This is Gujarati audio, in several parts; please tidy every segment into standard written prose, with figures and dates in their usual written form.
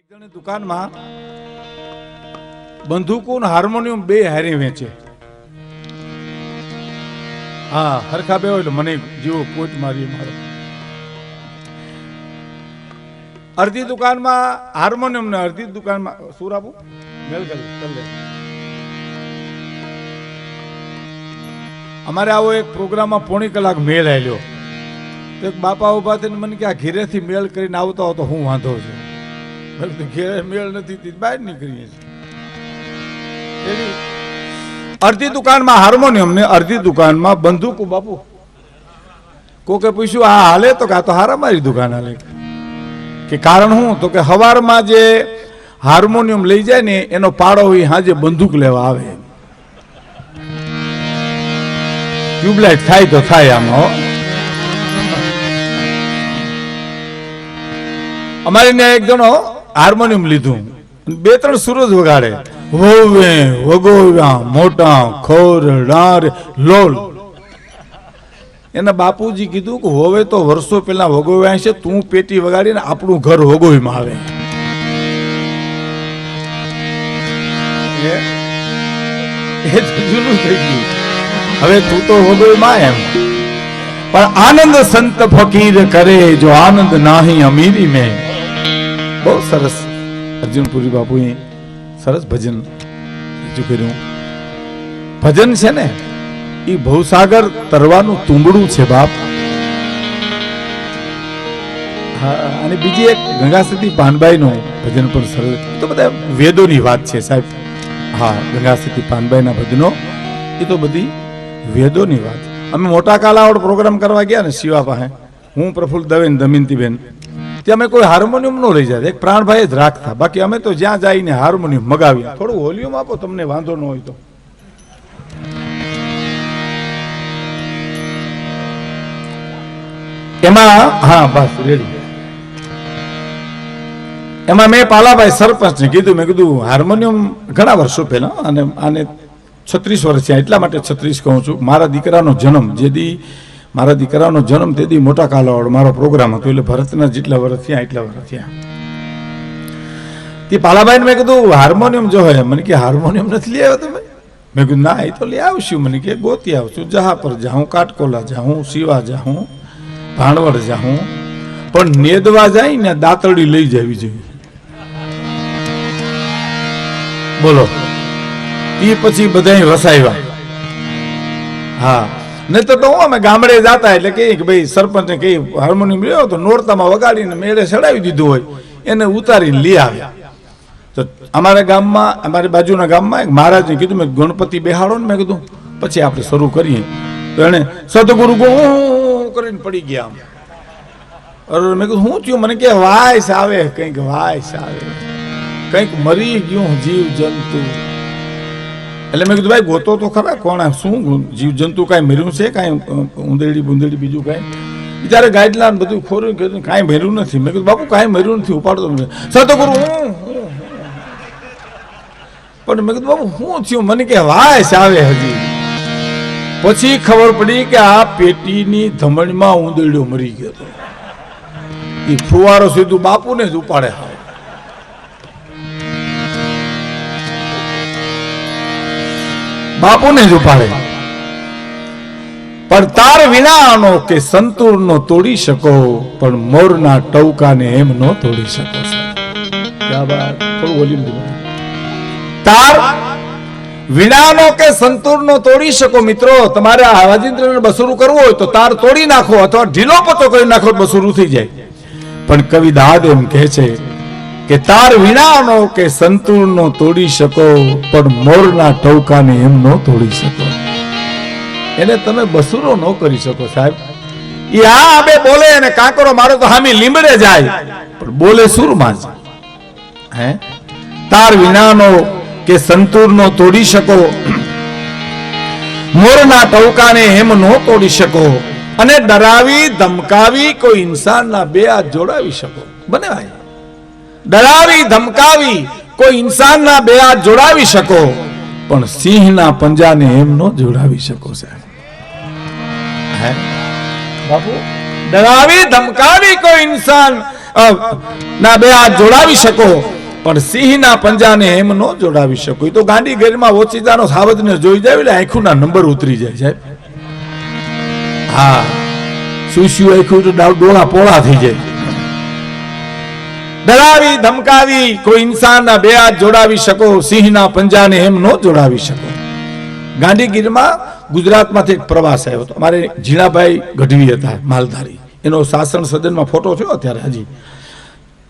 જણે દુકાનમાં બંદૂકો ને હાર્મોનિયમ બે હારે વેચે. હા, હરખા બે હોય એટલે મને જીવો કોચ મારી મારો. અડધી દુકાનમાં હાર્મોનિયમ ને અડધી દુકાનમાં સુર આપું મેલ કરી. અમારે આવો એક પ્રોગ્રામમાં પોણી કલાક મેલ આવેલો. તો એક બાપા ઉભા થઈને મને કે આ ઘેરેથી મેલ કરીને આવતો હતો હું વાંધો છું. ઘેરે મેળ નથી બહાર નીકળીએ છીએ. અડધી દુકાનમાં હાર્મોનિયમ ને અડધી દુકાનમાં બંદૂક. બાપુ કોકે પૂછ્યું આ હાલે? તો કે આ તો હારા મારી દુકાન હાલે. કે કારણ શું? તો કે હવારમાં જે હાર્મોનિયમ લઈ જાય ને એનો પાડો હોય હાજે બંદૂક લેવા આવે. ટ્યુબલાઇટ થાય તો થાય આમાં. અમારે ત્યાં એક જણો હાર્મોનિયમ લીધું, બે ત્રણ સુરજ વગાડે. હોવે વગોવ્યા મોટા ખોર ડાર લોલ. એના બાપુજી કીધું કે હોવે તો વર્ષો પહેલા વગોવ્યા છે, તું પેટી વગાડીને આપણું ઘર વગોવીમાં આવે. એ જૂનું થઈ ગયું. હવે તું તો વગોવીમાં એમ. પણ આનંદ સંત ફકીર કરે જો આનંદ નાહી અમીરી મેં. બહુ સરસ અર્જુનપુરી બાપુએ સરસ ભજન રજૂ કર્યું. ભજન છે ને એ ભવસાગર તરવાનું તુંબડું છે બાપ. હા, અને બીજી એક ગંગાસતી પાનબાઈ નું ભજન પણ સરસ. તો બધા વેદોની વાત છે સાહેબ. હા, ગંગાસતી પાનબાઈ ના ભજનો એ તો બધી વેદોની વાત. અમે મોટા કાલાવડ પ્રોગ્રામ કરવા ગયા ને શિવા પાસે, હું પ્રફુલ્લ દવે ને દમયંતીબેન, ત્યાં અમે કોઈ હાર્મોનિયમ નો લઈ જાય, એક પ્રાણભાઈ જ રાખતા. બાકી અમે તો જ્યાં જઈને હાર્મોનિયમ મગાવીએ. થોડું વોલ્યુમ આપો તમને વાંધો ન હોય તો. એમાં હા બસ રેડી. એમાં મેં પાલાભાઈ સરપંચને કીધું, મેં કીધું હાર્મોનિયમ ઘણા વર્ષો પહેલા, અને આને 36 વર્ષ થયા. એટલા માટે 36 કહું છું. મારા દીકરાનો જન્મ તેથી મોટા કાલાવાડ મારો પ્રોગ્રામ હતો, એટલે ભરતના જેટલા વર્ષ થયા એટલા વર્ષ થયા. તે પાલાભાઈને મેં કીધું હાર્મોનિયમ જો હોય. મને કે હાર્મોનિયમ નથી લઈ આવ્યો તમે? મેં કીધું ના, એ તો લઈ આવશું. મને કે ગોતી આવશું. જહા પર જાઉં, કાટકોલા જાઉં, શિવા જાઉં, ભાણવડ જાઉં, પણ નેદવા જાય ને દાતરડી લઈ જવી જોઈએ. બોલો, એ પછી બધા વસાવ્યા. હા, નહીં તો હું અમે ગામડે જતા એટલે કે ભાઈ સરપંચને કહી હાર્મોનિયમ લ્યો, તો નોરતામાં વગાડીને મેળે ચડાવી દીધું હોય એને ઉતારીને લઈ આવ્યા. તો અમારા ગામમાં, અમારી બાજુના ગામમાં એક મહારાજને કીધું, મેં ગણપતિ બેહાડો ને, મેં કીધું પછી આપણે શરૂ કરીએ. તો એને સદગુરુ કરીને પડી ગયા. મેં કીધું શું થયું? મને કે વાયસ આવે, કંઈક વાયસ આવે, કંઈક મરી ગયું જીવ જંતુ. એટલે મેં કીધું ભાઈ ગોતો તો ખરા, કોણ શું જીવ જંતુ કાંઈ મર્યું છે? કાંઈ ઉંદેડી બુંદેડી બીજું કાંઈ? બિચારે ગાઈડલા બધું ખોરું કીધું કાંઈ મર્યું નથી. મેં કીધું બાપુ કાંઈ મર્યું નથી, ઉપાડતો સતગુરુ. પણ મેં કીધું બાપુ શું થયું? મને કે વાયસ આવે હજી. પછી ખબર પડી કે આ પેટીની ધમણીમાં ઉંદેડ્યો મરી ગયો હતો. એ ફુવારો સીધું બાપુને જ ઉપાડે. બાપુને જ ઉપાડે. પણ તાર વિનાનો કે સંતૂરનો તોડી શકો, પણ મોરના ટવકાને એમ ન તોડી શકો. તાર વિનાનો કે સંતૂરનો તોડી શકો. મિત્રો, તમારે આવાજીન્દ્રને બસુરું કરવું હોય તો તાર તોડી નાખો, અથવા ઢીલો પતો કરી નાખો, બસુરું થઈ જાય. પણ કવિ દાદ એમ કહે છે કે તાર વિનાનો કે સંતૂરનો તોડી શકો, પણ મોરના ટવકાને એમ ન તોડી શકો. એને તમે બસુરો ન કરી શકો સાહેબ. એ આ બે બોલે અને કાંકરો મારો તો હામી લીંબડે જાય, પણ બોલે સુરમાં જ. હે, તાર વિનાનો કે સંતૂરનો તોડી શકો, મોરના ટવકાને એમ ન તોડી શકો, અને ડરાવી ધમકાવી કોઈ ઇન્સાનના બે હાથ જોડાવી શકો. બને ભાઈ, ડરાવી ધમકાવી કોઈ ઇન્સાનના બે હાથ જોડાવી શકો, પણ સિંહના પંજાને એમ ન જોડાવી શકો સાહેબ. હે બાપુ, ડરાવી ધમકાવી કોઈ ઇન્સાન ના બે હાથ જોડાવી શકો, પણ સિંહના પંજાને એમ ન જોડાવી શકો. તો ગાંડી ગેરમાં ઓચિતાનો સાવજને જોઈ જાય એટલે આંખુના નંબર ઉતરી જાય સાહેબ. હા, સુસ્યું આંખું તો ડોળા પોળા થઈ જાય. ડરાવી ધમકાવી કોઈ ઇન્સાનના બે હાથ જોડાવી શકો, સિંહના પંજાને એમ ન જોડાવી શકો. ગાંધીગીરમાં ગુજરાતમાંથી એક પ્રવાસ આવ્યો હતો. અમારે ઝીણાભાઈ ગઢવી હતા માલધારી, એનો શાસન સદનમાં ફોટો થયો અત્યારે હજી.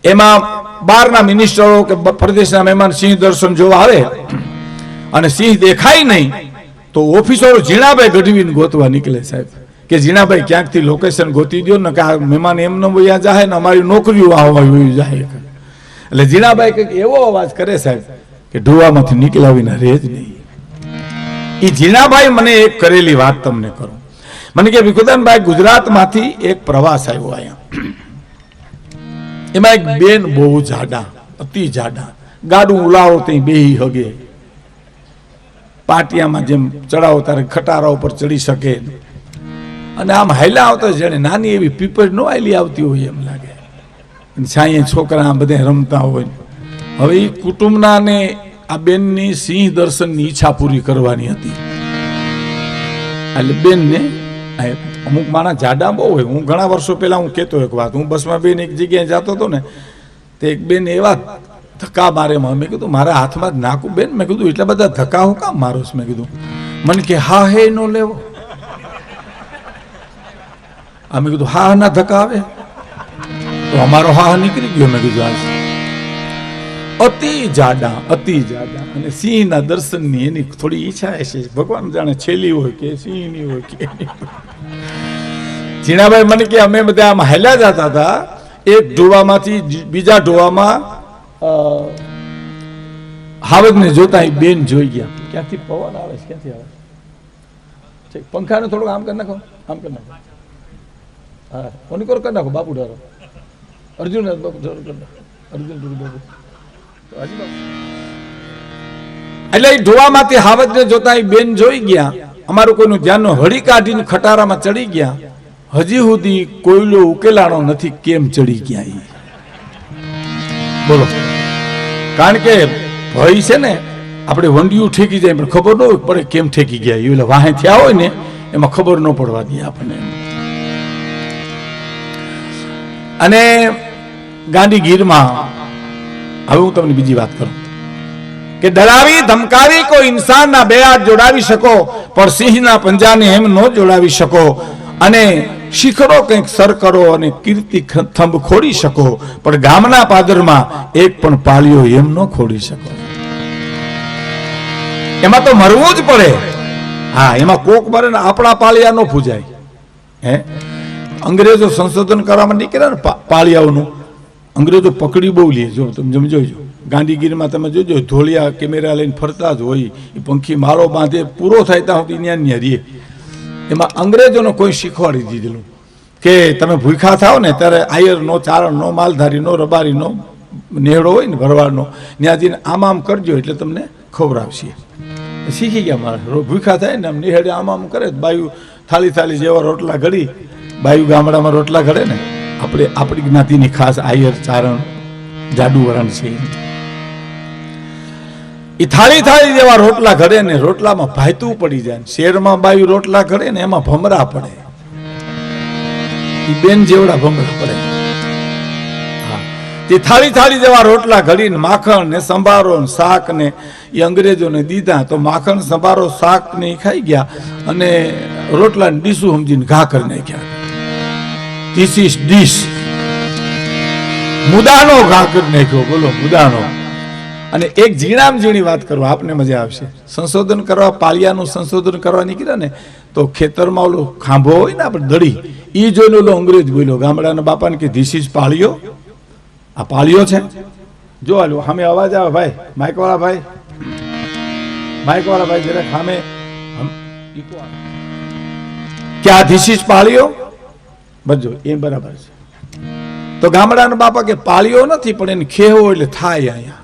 એમાં બહારના મિનિસ્ટરો કે પ્રદેશના મહેમાન સિંહ દર્શન જોવા આવે અને સિંહ દેખાય નહીં તો ઓફિસરો ઝીણાભાઈ ગઢવીને ગોતવા નીકળે સાહેબ, કે ઝીણાભાઈ ક્યાંકથી લોકેશન ગોતી દો ને, કે આ મહેમાન એમને વયા જાય ને અમારી નોકરીઓ આવવા જાય. એટલે ઝીણાભાઈ કંઈક એવો અવાજ કરે સાહેબ કે ઢોવામાંથી નીકળ્યા વિના રહે જ નહીં. એ ઝીણાભાઈ મને એક કરેલી વાત તમને કરું. મને કે વિકુદાનભાઈ, ગુજરાતમાંથી એક પ્રવાસ આવ્યો અહીંયા. એમાં એક બેન બહુ જાડા, અતિ જાડા, ગાડું ઉલાવો ત્યાં બેહી હગે, પાટિયામાં જેમ ચડાવો ત્યારે ખટારા ઉપર ચડી શકે, અને આમ હાલ્યા આવતા જેને નાની એવી પીપળ નો હાલી આવતી હોય એમ લાગે. છાંયે છોકરા બધા રમતા હોય. હવે એ કુટુંબના ને આ બેનની સિંહ દર્શનની ઈચ્છા પૂરી કરવાની હતી. એટલે બેનને અમુક માણસ જાડા બહુ હોય. હું ઘણા વર્ષો પહેલા હું કહેતો એક વાત, હું બસમાં બેન એક જગ્યાએ જતો હતો ને, તો એક બેન એવા ધક્કા મારે. મેં કીધું મારા હાથમાં જ નાખું બેન. મેં કીધું એટલા બધા ધક્કા હું કામ મારો? મેં કીધું. મને કે હા હે નો લેવો. મેં કીધું હા ના ધક્કા આવે તો અમારો હા નીકળી ગયો. મેં કીધું આ અતિ જાડા, અતિ જાડા, અને સિંહના દર્શનની એની થોડી ઈચ્છા હશે. ભગવાન જાણે છેલ્લી હોય કે સિંહની હોય કે. ઝીણાભાઈ મને કે અમે બધા આમ હાલ્યા જતા હતા, એક ઢોવામાંથી બીજા ઢોવામાં હાવજને જોતા બેન જોઈ ગયા. ક્યાંથી પવન આવે છે, ક્યાંથી આવે છે? પંખાને થોડું આમ કરી નાખો, આમ કરી નાખો. હા, કોની કોર કરી નાખો. બાપુ ઢારો, અર્જુન બાપુ ઢારો કરી નાખો. અર્જુન બાપુ. એટલે એ ઢોવામાંથી હાવજને જોતા બેન જોઈ ગયા. અમારું કોઈનું ધ્યાન હળી કાઢીને ખટારામાં ચડી ગયા. હજી સુધી કોઈલો ઉકેલાણો નથી કેમ ચડી ગયા એ. બોલો. કારણ કે ભય છે ને, આપણે વંડિયું ઠેકી જાય પણ ખબર ન પડે કેમ ઠેકી ગયા. એટલે વાહે થયા હોય ને એમાં ખબર ન પડવા દે આપણને. અને ગાંધીગીરમાં હવે હું તમને બીજી વાત કરું કે ડરાવી ધમકાવી કોઈ ઇન્સાનના બે હાથ જોડાવી શકો, પણ સિંહના પંજાને એમ ન જોડાવી શકો. અને શિખરો કંઈક સર કરો અને કીર્તિ થંભ ખોડી શકો, પણ ગામના પાદરમાં એક પણ પાળિયો એમ ન ખોડી શકો. એમાં તો મરવું જ પડે. હા, એમાં કોક મરે ને આપણા પાળિયા ન પૂજાય. હે, અંગ્રેજો સંશોધન કરવામાં નીકળ્યા ને પાળિયાઓનું, અંગ્રેજો પકડી બહુ લે. જો તમે જોજો ગાંધીગીરમાં તમે જોજો, ધોળિયા કેમેરા લઈને ફરતા જ હોય. એ પંખી માળો બાંધે પૂરો થાય ત્યાં સુધી ન્યા રે. એમાં અંગ્રેજોને કોઈ શીખવાડી દીધેલું કે તમે ભૂખા થાવ ને ત્યારે આયરનો, ચારણનો, માલધારીનો, રબારીનો નેહડો હોય ને ભરવાડનો, ત્યાં જઈને આમ કરજો એટલે તમને ખવડાવશે. શીખી ગયા મારા. ભૂખા થાય ને આમ નેહડે આમ કરે. બાયુ થાળી થાળી જેવા રોટલા ઘડી, બાયુ ગામડામાં રોટલા ઘડે ને, આપણે આપણી જ્ઞાતિની ખાસ આયર, ચારણ, જાડુ વરણ છે. એ થાળી થાળી જેવા રોટલા ઘડે ને રોટલામાં ભાયતું પડી જાય. શેરમાં બાયુ રોટલા ઘડે ને એમાં ભમરા પડે. એ બેન જેવડા ભમરા પડે. હા, તે થાળી થાળી જેવા રોટલા ઘડીને માખણ ને સંભારો ને શાક ને એ અંગ્રેજોને દીધા. તો માખણ, સંભારો, શાક ને એ ખાઈ ગયા અને રોટલા ને ડીશું સમજીને ઘા કરી નાખ્યા. This is dish. મુદાનો ઘા કરી નાખ્યો. બોલો, મુદાનો. અને એક ઝીણામ ઝીણી વાત કરવા આપને મજા આવશે. સંશોધન કરવા, પાળિયાનું સંશોધન કરવા નીકળ્યા ને તો ખેતરમાં ઓલો ખાંભો હોય ને આપણે દડી, એ જોઈને ઓલો અંગ્રેજ બોલ્યો ગામડાના બાપાને કે ધીસ ઇઝ પાળિયો. આ પાળિયો છે. જો આલો સામે અવાજ આવે ભાઈ, માઇક વાળા ભાઈ, માઇક વાળા ભાઈ જરા સામે કે આ ધીસ ઇઝ પાળિયો. બજો એ બરાબર છે. તો ગામડાના બાપા કે પાળિયો નથી પણ એને ખેવો એટલે થાય અહીંયા.